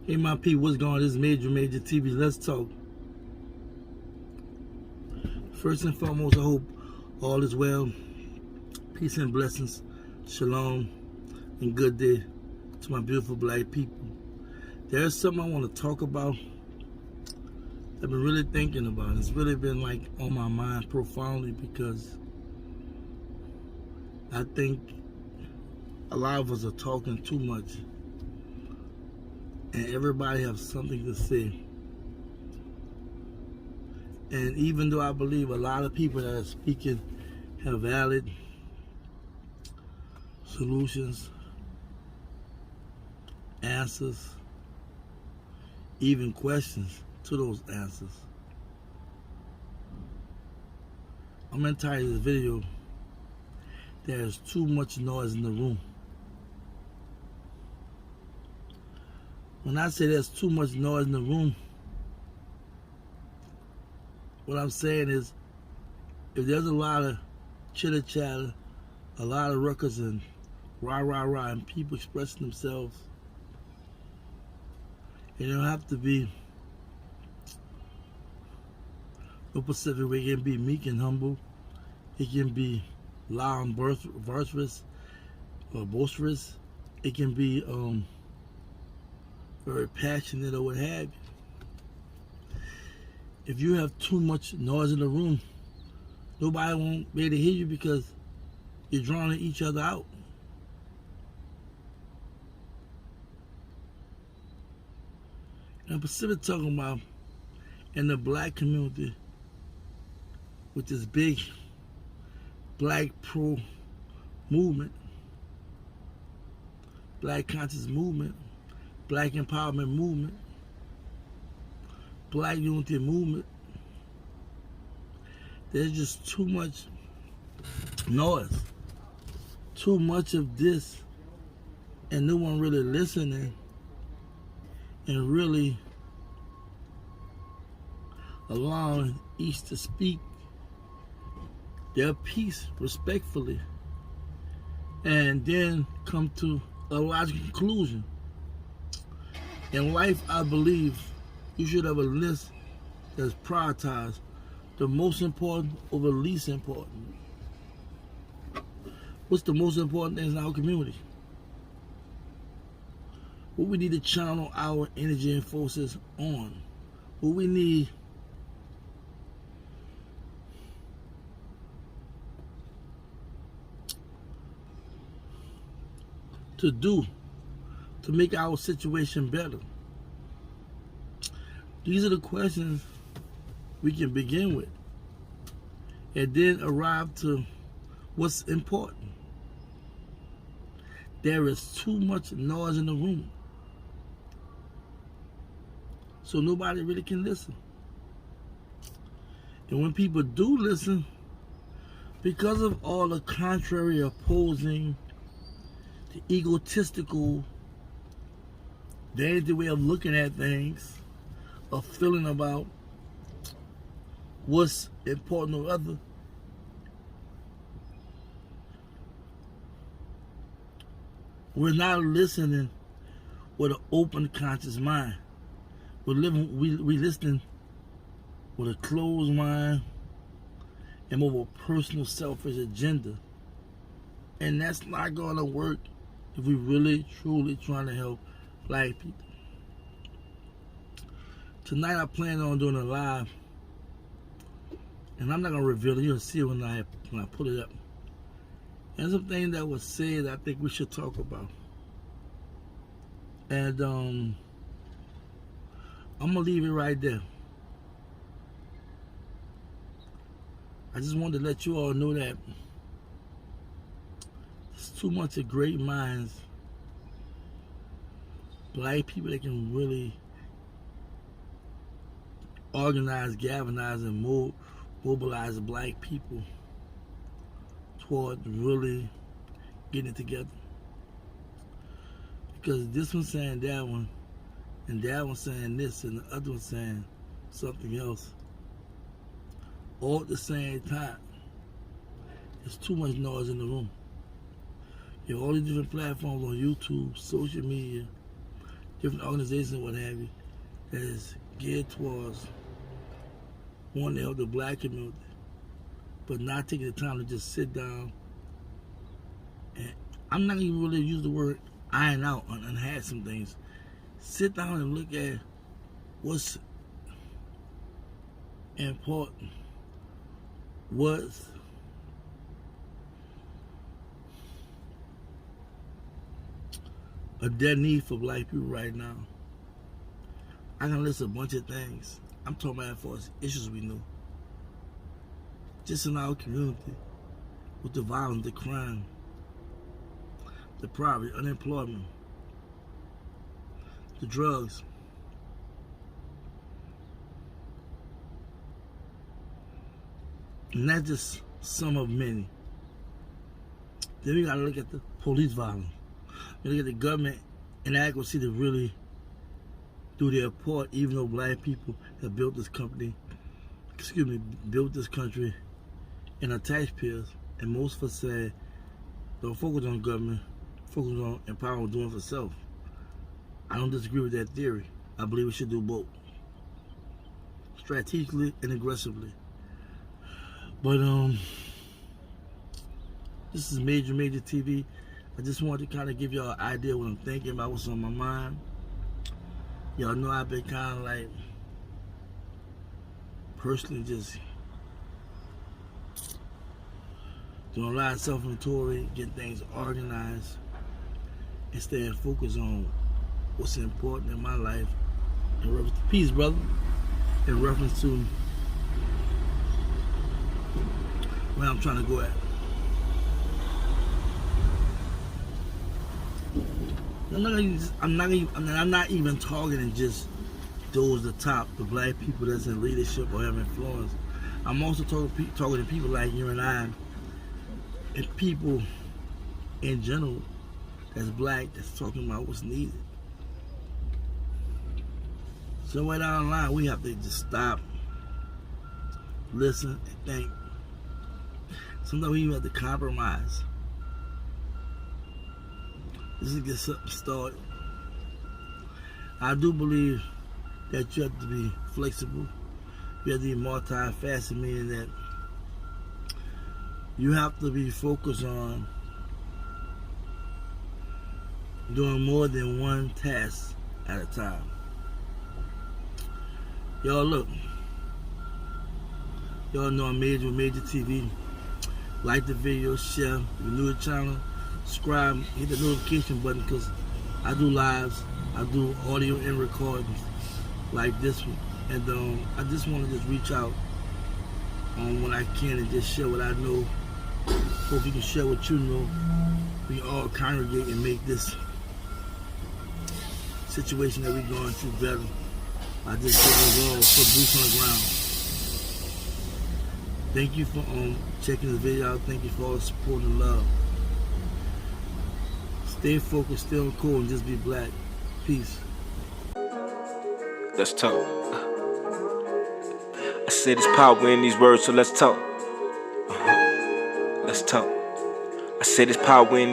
Hey, my people, what's going on? This is Major TV. Let's talk. First and foremost, I hope all is well. Peace and blessings. Shalom and good day to my beautiful black people. There's something I want to talk about. I've been really thinking about. It's really been like on my mind profoundly because I think a lot of us are talking too much. And everybody has something to say. And even though I believe a lot of people that are speaking have valid solutions, answers, even questions to those answers, I'm going to title this video, "There's too much noise in the room." When I say there's too much noise in the room, what I'm saying is, if there's a lot of chitter-chatter, a lot of ruckus and rah-rah-rah and people expressing themselves, and you don't have to be no specific way. It can be meek and humble. It can be loud and boisterous or boisterous. It can be very passionate or what have you. If you have too much noise in the room, nobody won't be able to hear you because you're drowning each other out. And I'm specifically talking about in the black community, with this big black pro movement, black conscious movement, black empowerment movement, black unity movement. There's just too much noise, too much of this, and no one really listening and really allowing each to speak their piece respectfully and then come to a logical conclusion. In life, I believe you should have a list that's prioritized, the most important over the least important. What's the most important things in our community? What we need to channel our energy and forces on? What we need to do to make our situation better? These are the questions we can begin with and then arrive to what's important. There is too much noise in the room, so nobody really can listen. And when people do listen, because of all the contrary, opposing, the egotistical, vanity way of looking at things, a feeling about what's important or other, we're not listening with an open conscious mind. We listening with a closed mind and more of a personal selfish agenda. And that's not going to work if we really truly trying to help black people. Tonight I plan on doing a live, and I'm not gonna reveal it. You'll see it when I put it up. And some things that was said I think we should talk about. And I'm gonna leave it right there. I just wanted to let you all know that there's too much of great minds, black people that can really organize, galvanize, and mobilize black people toward really getting it together. Because this one's saying that one, and that one's saying this, and the other one's saying something else, all at the same time. There's too much noise in the room. You have all these different platforms on YouTube, social media, different organizations, what have you, that is geared towards wanting to help the black community, but not taking the time to just sit down and I'm not even really use the word iron out and unhash some things. Sit down and look at what's important, what's a dead need for black people right now. I can list a bunch of things. I'm talking about as far as issues we know. Just in our community, with the violence, the crime, the poverty, unemployment, the drugs. And that's just some of many. Then we gotta look at the police violence. We look at the government inadequacy to really do their part, even though black people have built this country, and are taxpayers. And most of us say, don't focus on government, focus on empowering doing for self. I don't disagree with that theory. I believe we should do both, strategically and aggressively. But this is Major TV. I just wanted to kind of give y'all an idea of what I'm thinking about, what's on my mind. Y'all know I've been kind of like personally just doing a lot of self-inventory, getting things organized, and staying focused on what's important in my life. In reference to peace, brother. In reference to where I'm trying to go at. I'm not even targeting just those at the top, the black people that's in leadership or have influence. I'm also talking to people like you and I, and people in general that's black, that's talking about what's needed. Somewhere down the line, we have to just stop, listen, and think. Sometimes we even have to compromise. This is to get something started. I do believe that you have to be flexible. You have to be multifaceted, meaning that you have to be focused on doing more than one task at a time. Y'all look. Y'all know I'm Major TV. Like the video, share, if you're new to the channel, subscribe, hit the notification button, because I do lives, I do audio and recordings like this one. And I just want to just reach out when I can and just share what I know. Hope you can share what you know. We all congregate and make this situation that we're going through better. I just get involved, put boots on the ground. Thank you for checking the video out. Thank you for all the support and love. Stay focused, stay on cool, and just be black. Peace. Let's talk. I said there's power in these words, so let's talk. Let's talk. I said there's power in these